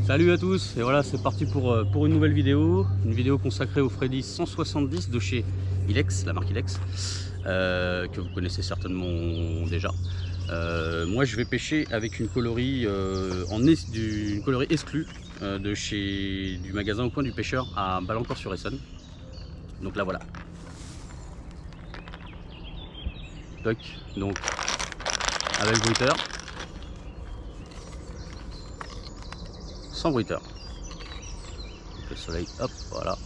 Salut à tous, et voilà c'est parti pour une nouvelle vidéo consacrée au Freddy 170 de chez Ilex, la marque Ilex, que vous connaissez certainement déjà. Moi je vais pêcher avec une colorie, une colorie exclue du magasin Au Coin du Pêcheur à Ballancourt-sur-Essonne. Donc là voilà. Toc, donc avec bruiteur, sans bruiteur. Le soleil, hop, voilà.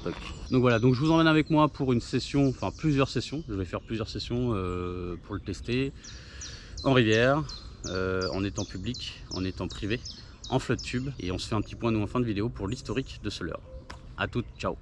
Toc. Donc voilà, donc je vous emmène avec moi pour une session, enfin plusieurs sessions. Je vais faire plusieurs sessions pour le tester en rivière, en étang public, en étang privé, en flotte tube. Et on se fait un petit point nous en fin de vidéo pour l'historique de ce leurre. A toutes, ciao.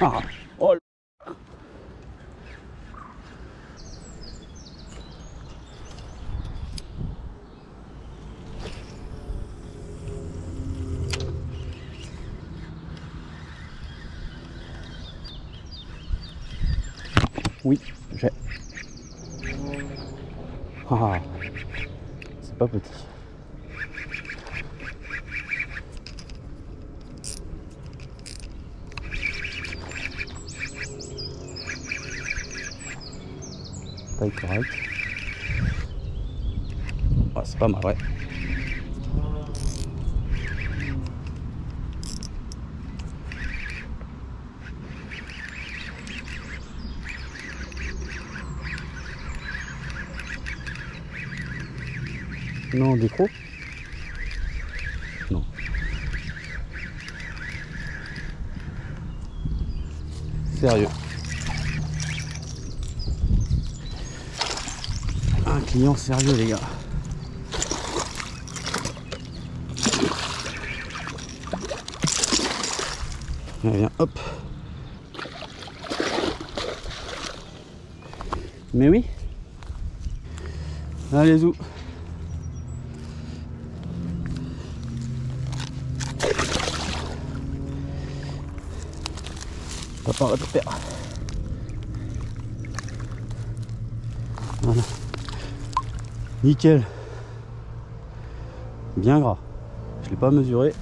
Ah, oh. Oui, j'ai. Ah, c'est pas petit. Taille correcte. Ah, c'est pas mal, ouais. Non, décro? Non. Sérieux. Un client sérieux, les gars. Allez, viens, hop. Mais oui. Allez, zou. Ça part à tout faire. Voilà. Nickel. Bien gras. Je l'ai pas mesuré.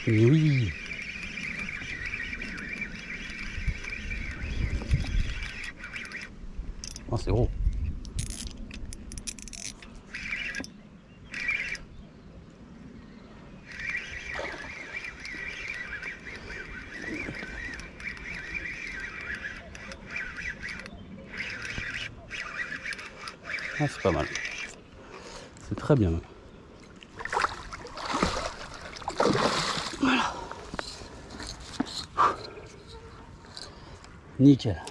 Mais oui. Oh, c'est gros. Ah, c'est pas mal. C'est très bien. Voilà. Nickel.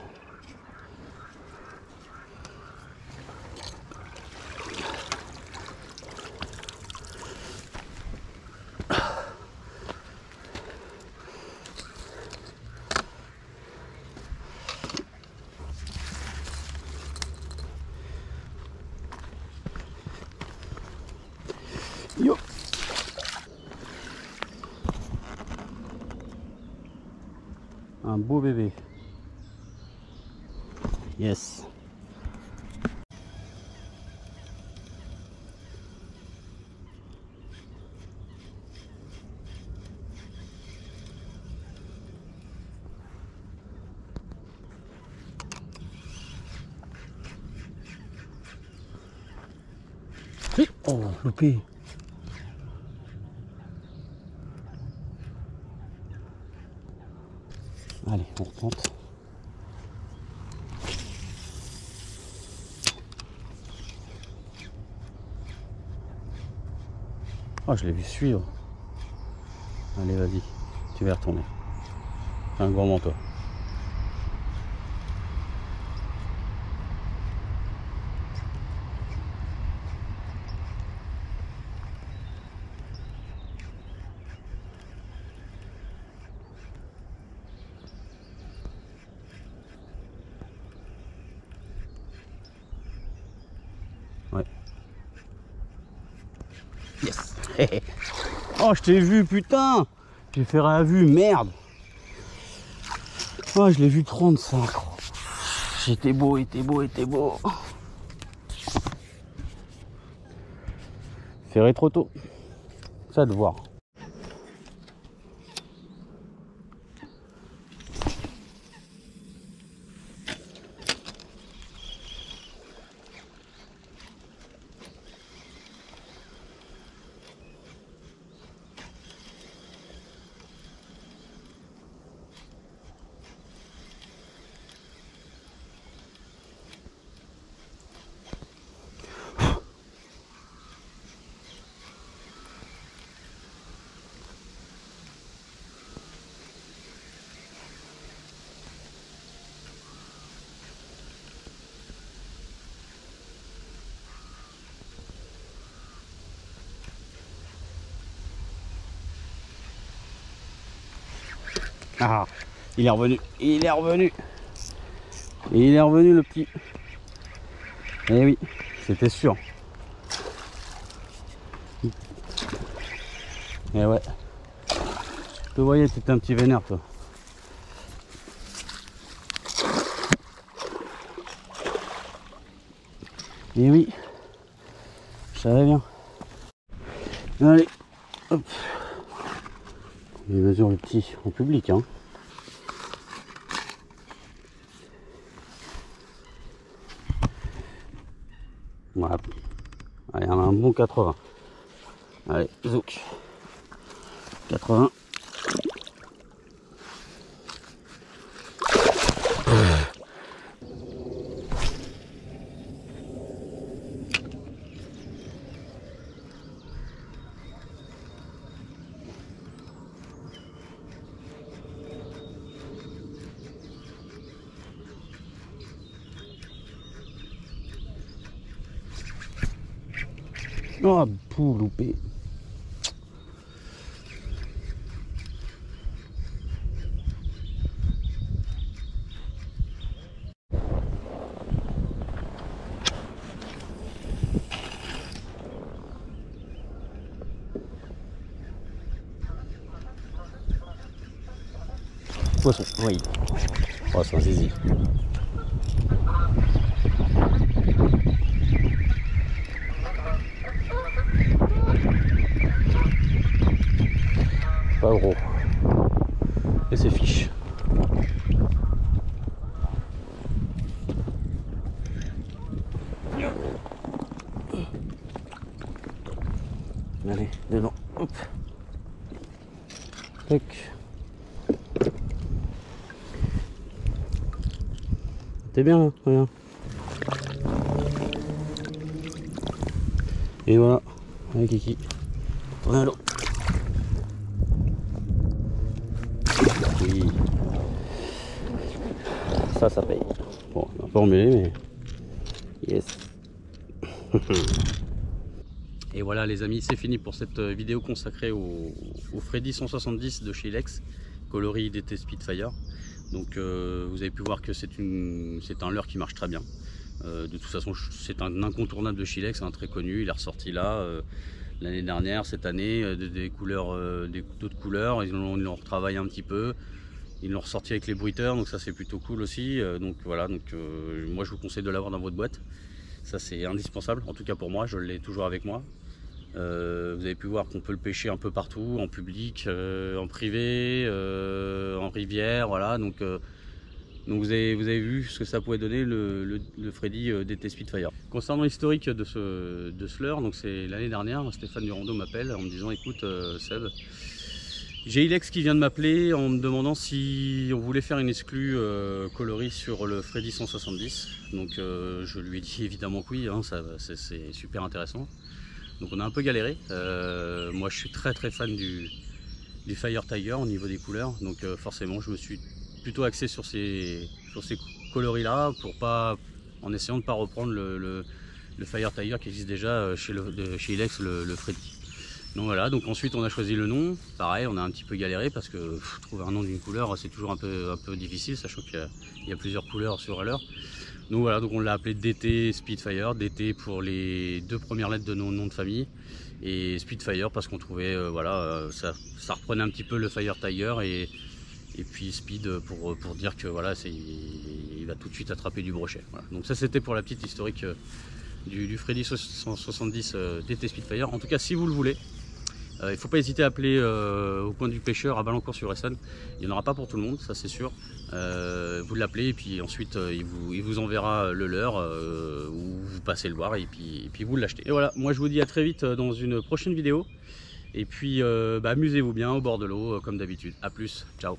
Yo. Un beau bébé. Yes. Oh, loupé. Allez, on retente. Oh, je l'ai vu suivre. Allez, vas-y, tu vas y retourner. Fais un gourmand, toi. Ouais. Yes. Oh, je t'ai vu, putain. J'ai fait à vue, merde. Oh, je l'ai vu 35. J'étais beau, était beau, était beau. Ferré trop tôt. Ça de voir. Ah, il est revenu, il est revenu. Il est revenu le petit. Eh oui, c'était sûr. Eh ouais. Je te voyais, t'étais un petit vénère toi. Eh oui. Je savais bien. Allez, hop. Il mesure le petit en public, hein. Voilà. Allez, on a un bon 80. Allez, zouk. 80. Oh, pou, loupé. Poisson, oui. Oh, c'est un zizi. Pas gros. Et c'est fiche. Allez, dedans. Hop. Tac. T'es bien là, regarde. Et voilà. Allez Kiki. Tournez à l'eau. Oui. Ça paye. Bon, on va pas emmêler, mais. Yes. Et voilà les amis, c'est fini pour cette vidéo consacrée au Freddy 170 de chez Ilex, coloris DT Spitfire. Donc vous avez pu voir que c'est un leurre qui marche très bien. De toute façon c'est un incontournable de chez Ilex, très connu. Il est ressorti là l'année dernière, cette année, des couleurs, d'autres couleurs. Ils l'ont retravaillé un petit peu. Ils l'ont ressorti avec les bruiteurs, donc ça c'est plutôt cool aussi. Donc voilà, moi je vous conseille de l'avoir dans votre boîte. Ça c'est indispensable, en tout cas pour moi, je l'ai toujours avec moi. Vous avez pu voir qu'on peut le pêcher un peu partout, en public, en privé, en rivière, voilà. Donc Donc vous avez vu ce que ça pouvait donner le Freddy DT Spitfire. Concernant l'historique de ce leurre, donc c'est l'année dernière, Stéphane Durando m'appelle en me disant écoute Seb, j'ai Ilex qui vient de m'appeler en me demandant si on voulait faire une exclue coloris sur le Freddy 170. Donc je lui ai dit évidemment que oui, hein, c'est super intéressant. Donc on a un peu galéré. Moi je suis très fan du Fire Tiger au niveau des couleurs. Donc forcément je me suis plutôt axé sur ces coloris là pour pas, en essayant de ne pas reprendre le Fire Tiger qui existe déjà chez Ilex, le Freddy. Donc voilà, donc ensuite on a choisi le nom. Pareil, on a un petit peu galéré parce que trouver un nom d'une couleur c'est toujours un peu difficile, sachant qu'il y a plusieurs couleurs sur l'heure. Donc voilà, donc on l'a appelé DT Spitfire, DT pour les 2 premières lettres de nos noms de famille, et Spitfire parce qu'on trouvait voilà, ça reprenait un petit peu le Fire Tiger, et puis Speed pour dire que voilà, il va tout de suite attraper du brochet. Voilà. Donc ça c'était pour la petite historique du Freddy 170 DT Spitfire. En tout cas, si vous le voulez, il ne faut pas hésiter à appeler au Point de vue pêcheur à Balancourt-sur-Essonne. Il n'y en aura pas pour tout le monde, ça c'est sûr. Vous l'appelez et puis ensuite il vous enverra le leurre, ou vous passez le voir et puis vous l'achetez. Et voilà, moi je vous dis à très vite dans une prochaine vidéo. Et puis amusez-vous bien au bord de l'eau comme d'habitude. A plus, ciao.